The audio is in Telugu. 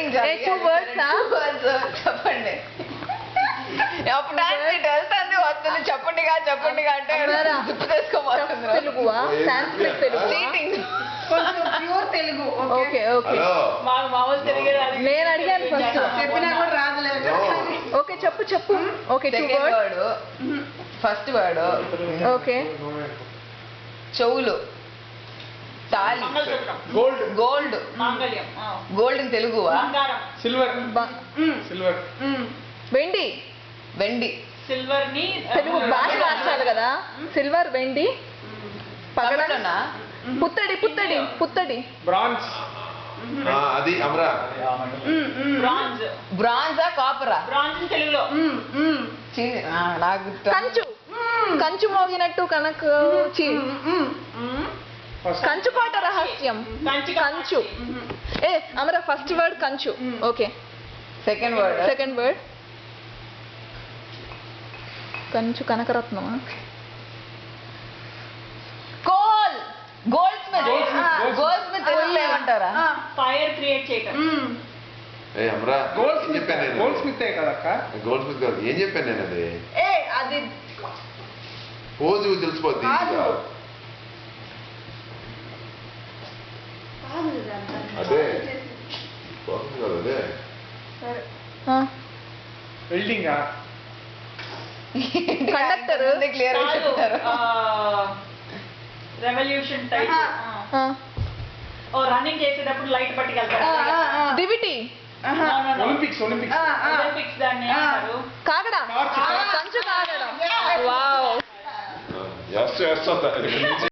ఆలోచించాలి. 2 words చెప్పండి. చెప్పడానికి వెళ్తుంది వస్తుంది చెప్పండిగా చెప్పండిగా అంటే గుర్తు చేసుకోబోతుంది. తెలుగువా Sanskrit Telugu cheating. Pure Telugu. Okay okay నేను అడిగాను ఫస్ట్ చెప్పినా కూడా రాదులేదు. ఓకే చెప్పు చెప్పు okay 2 second words word first word okay చెవులు తాళి గోల్డ్ గోల్డ్ గోల్డ్ ఇన్ తెలుగువా సిల్వర్ సిల్వర్ వెండి వెండి సిల్వర్ ని తెలుగు భాష మార్చాలి కదా సిల్వర్ వెండి పగడన పగడనా పుత్తడి పుత్తడి పుత్తడి బ్రాంజ్ అది అమరా బ్రాంజ్ బ్రాంజా కాపరా బ్రాంజ్ తెలుగులో నాకు కంచు కంచు మోగినట్టు కనకు కంచుకోట రహస్యం కంచు ఏ అమర ఫస్ట్ వర్డ్ కంచు okay second word second word కంచు కనకరత్నమా కోల్ గోల్డ్ స్మిత్ గోల్డ్ స్మిత్ తెలుగులో ఏమంటారా ఫైర్ క్రియేట్ చేయటం ఏ అమరా గోల్డ్ ఏం స్మిత్ చెప్పాను నేను గోల్డ్ స్మిత్ కదక్క గోల్డ్ స్మిత్ కాదు ఏం చెప్పాను నేను అది ఏ అది రోజు తెలిసిపోద్ది కాదు. అదే బాగుంది కదా అదే వెల్డింగ్ కండక్టర్ క్లియర్ గా చెప్తారు. రెవల్యూషన్ టైప్ ఓ రన్నింగ్ చేసేటప్పుడు లైట్ పట్టుకెళ్తారు దివిటి ఒలింపిక్స్ ఒలింపిక్స్ ఒలింపిక్స్ దాన్ని ఏమంటారు కాగడా కంచు కాగడం వావ్ చేస్తా